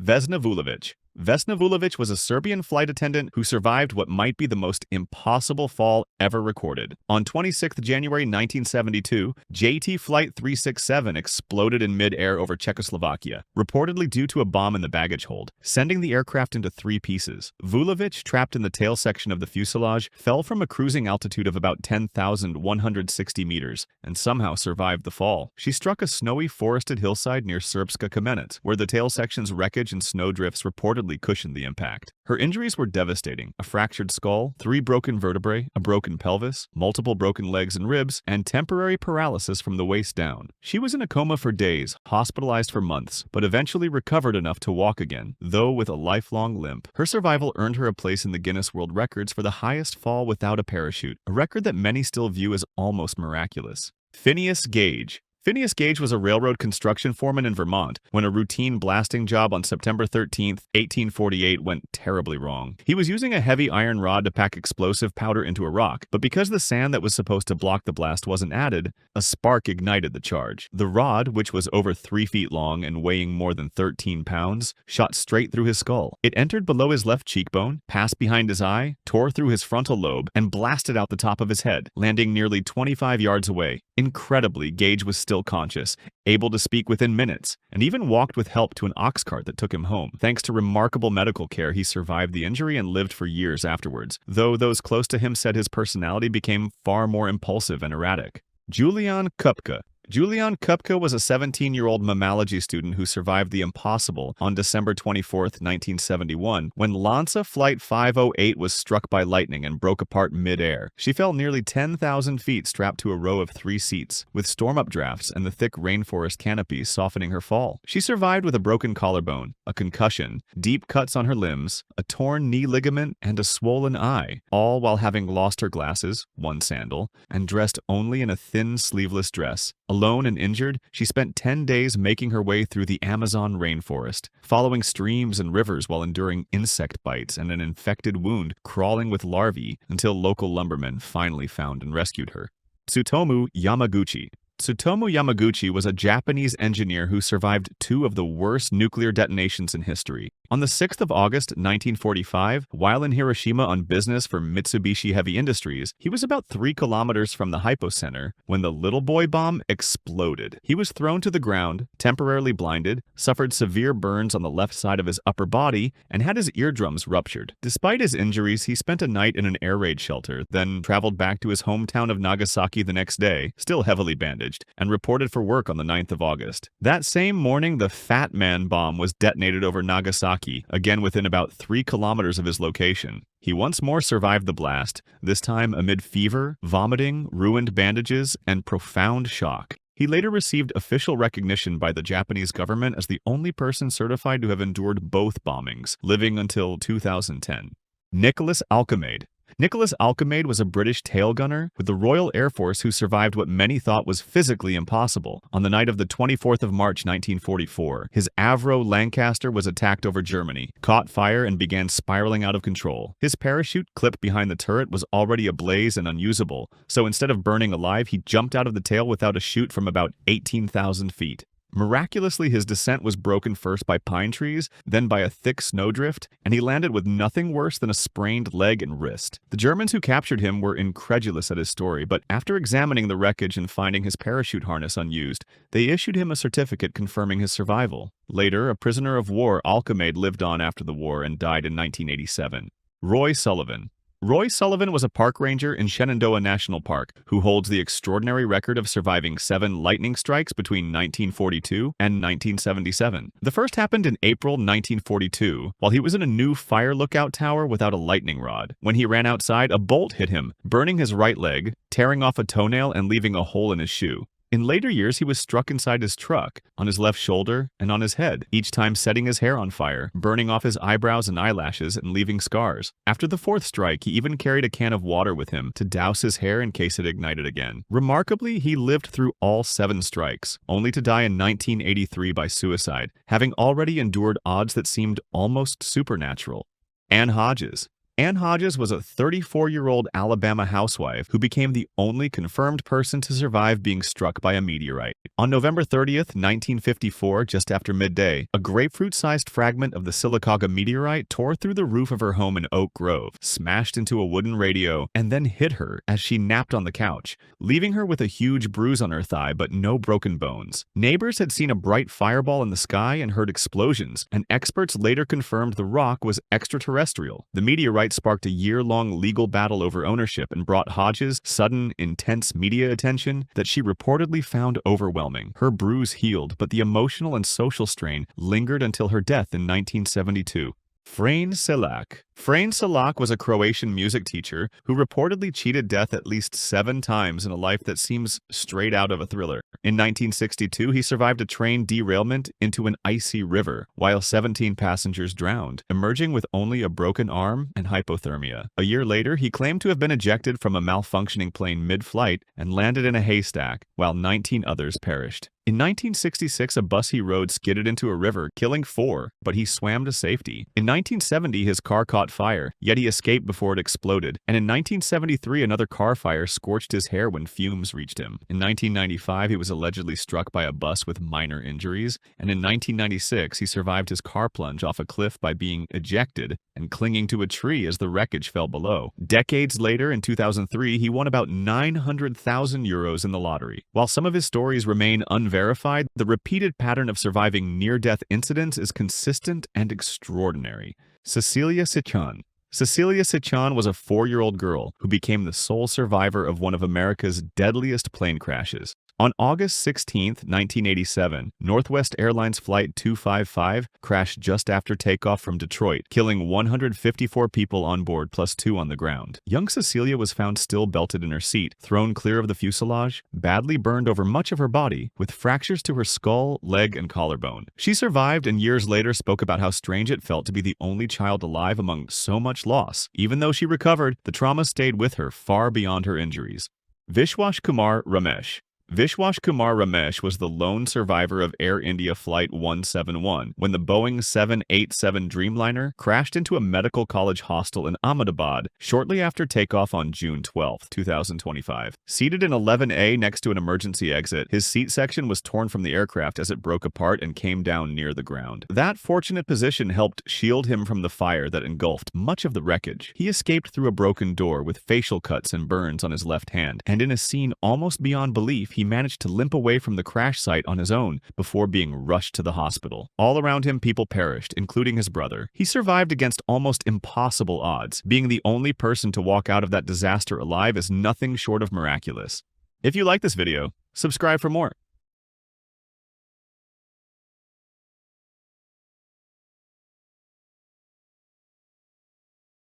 Vesna Vulović. Vesna Vulović was a Serbian flight attendant who survived what might be the most impossible fall ever recorded. On 26 January 1972, JT Flight 367 exploded in mid-air over Czechoslovakia, reportedly due to a bomb in the baggage hold, sending the aircraft into 3 pieces. Vulović, trapped in the tail section of the fuselage, fell from a cruising altitude of about 10,160 meters and somehow survived the fall. She struck a snowy forested hillside near Srpska Kamenec, where the tail section's wreckage and snowdrifts reportedly cushioned the impact. Her injuries were devastating: a fractured skull, 3 broken vertebrae, a broken pelvis, multiple broken legs and ribs, and temporary paralysis from the waist down. She was in a coma for days, hospitalized for months, but eventually recovered enough to walk again, though with a lifelong limp. Her survival earned her a place in the Guinness World Records for the highest fall without a parachute, a record that many still view as almost miraculous. Phineas Gage. Phineas Gage was a railroad construction foreman in Vermont when a routine blasting job on September 13, 1848 went terribly wrong. He was using a heavy iron rod to pack explosive powder into a rock, but because the sand that was supposed to block the blast wasn't added, a spark ignited the charge. The rod, which was over 3 feet long and weighing more than 13 pounds, shot straight through his skull. It entered below his left cheekbone, passed behind his eye, tore through his frontal lobe, and blasted out the top of his head, landing nearly 25 yards away. Incredibly, Gage was still conscious, able to speak within minutes, and even walked with help to an ox cart that took him home. Thanks to remarkable medical care, he survived the injury and lived for years afterwards, though those close to him said his personality became far more impulsive and erratic. Juliane Koepcke. Juliane Koepcke was a 17-year-old mammalogy student who survived the impossible on December 24, 1971, when Lanza Flight 508 was struck by lightning and broke apart mid-air. She fell nearly 10,000 feet strapped to a row of 3 seats, with storm updrafts and the thick rainforest canopy softening her fall. She survived with a broken collarbone, a concussion, deep cuts on her limbs, a torn knee ligament, and a swollen eye, all while having lost her glasses, 1 sandal, and dressed only in a thin sleeveless dress. Alone and injured, she spent 10 days making her way through the Amazon rainforest, following streams and rivers while enduring insect bites and an infected wound crawling with larvae until local lumbermen finally found and rescued her. Tsutomu Yamaguchi. Tsutomu Yamaguchi was a Japanese engineer who survived 2 of the worst nuclear detonations in history. On the 6th of August, 1945, while in Hiroshima on business for Mitsubishi Heavy Industries, he was about 3 kilometers from the hypocenter when the little boy bomb exploded. He was thrown to the ground, temporarily blinded, suffered severe burns on the left side of his upper body, and had his eardrums ruptured. Despite his injuries, he spent a night in an air raid shelter, then traveled back to his hometown of Nagasaki the next day, still heavily bandaged, and reported for work on the 9th of August. That same morning, the Fat Man bomb was detonated over Nagasaki, again within about 3 kilometers of his location. He once more survived the blast, this time amid fever, vomiting, ruined bandages, and profound shock. He later received official recognition by the Japanese government as the only person certified to have endured both bombings, living until 2010. Nicholas Alkemade. Nicholas Alkemade was a British tail gunner with the Royal Air Force who survived what many thought was physically impossible. On the night of the 24th of March 1944, his Avro Lancaster was attacked over Germany, caught fire, and began spiraling out of control. His parachute, clipped behind the turret, was already ablaze and unusable, so instead of burning alive, he jumped out of the tail without a chute from about 18,000 feet. Miraculously, his descent was broken first by pine trees, then by a thick snowdrift, and he landed with nothing worse than a sprained leg and wrist. The Germans who captured him were incredulous at his story, but after examining the wreckage and finding his parachute harness unused, they issued him a certificate confirming his survival. Later, a prisoner of war, Alkemade lived on after the war and died in 1987. Roy Sullivan. Roy Sullivan was a park ranger in Shenandoah National Park who holds the extraordinary record of surviving 7 lightning strikes between 1942 and 1977. The first happened in April 1942, while he was in a new fire lookout tower without a lightning rod. When he ran outside, a bolt hit him, burning his right leg, tearing off a toenail, and leaving a hole in his shoe. In later years, he was struck inside his truck, on his left shoulder, and on his head, each time setting his hair on fire, burning off his eyebrows and eyelashes, and leaving scars. After the 4th strike, he even carried a can of water with him to douse his hair in case it ignited again. Remarkably, he lived through all 7 strikes, only to die in 1983 by suicide, having already endured odds that seemed almost supernatural. Hodges. Ann Hodges was a 34-year-old Alabama housewife who became the only confirmed person to survive being struck by a meteorite. On November 30th, 1954, just after midday, a grapefruit-sized fragment of the Sylacauga meteorite tore through the roof of her home in Oak Grove, smashed into a wooden radio, and then hit her as she napped on the couch, leaving her with a huge bruise on her thigh but no broken bones. Neighbors had seen a bright fireball in the sky and heard explosions, and experts later confirmed the rock was extraterrestrial. The meteorite sparked a year-long legal battle over ownership and brought Hodges sudden, intense media attention that she reportedly found overwhelming. Her bruise healed, but the emotional and social strain lingered until her death in 1972. Frane Selak. Frane Selak was a Croatian music teacher who reportedly cheated death at least 7 times in a life that seems straight out of a thriller. In 1962, he survived a train derailment into an icy river, while 17 passengers drowned, emerging with only a broken arm and hypothermia. A year later, he claimed to have been ejected from a malfunctioning plane mid-flight and landed in a haystack, while 19 others perished. In 1966, a bus he rode skidded into a river, killing 4, but he swam to safety. In 1970, his car caught fire, yet he escaped before it exploded. And in 1973, another car fire scorched his hair when fumes reached him. In 1995, he was allegedly struck by a bus with minor injuries. And in 1996, he survived his car plunge off a cliff by being ejected and clinging to a tree as the wreckage fell below. Decades later, in 2003, he won about 900,000 euros in the lottery. While some of his stories remain unverified, the repeated pattern of surviving near-death incidents is consistent and extraordinary. Cecelia Cichan. Cecelia Cichan was a 4-year-old girl who became the sole survivor of one of America's deadliest plane crashes. On August 16, 1987, Northwest Airlines Flight 255 crashed just after takeoff from Detroit, killing 154 people on board plus 2 on the ground. Young Cecelia was found still belted in her seat, thrown clear of the fuselage, badly burned over much of her body, with fractures to her skull, leg, and collarbone. She survived and years later spoke about how strange it felt to be the only child alive among so much loss. Even though she recovered, the trauma stayed with her far beyond her injuries. Vishwash Kumar Ramesh. Vishwash Kumar Ramesh was the lone survivor of Air India Flight 171 when the Boeing 787 Dreamliner crashed into a medical college hostel in Ahmedabad shortly after takeoff on June 12, 2025. Seated in 11A next to an emergency exit, his seat section was torn from the aircraft as it broke apart and came down near the ground. That fortunate position helped shield him from the fire that engulfed much of the wreckage. He escaped through a broken door with facial cuts and burns on his left hand, and in a scene almost beyond belief, he managed to limp away from the crash site on his own before being rushed to the hospital. All around him, people perished, including his brother. He survived against almost impossible odds. Being the only person to walk out of that disaster alive is nothing short of miraculous. If you like this video, subscribe for more.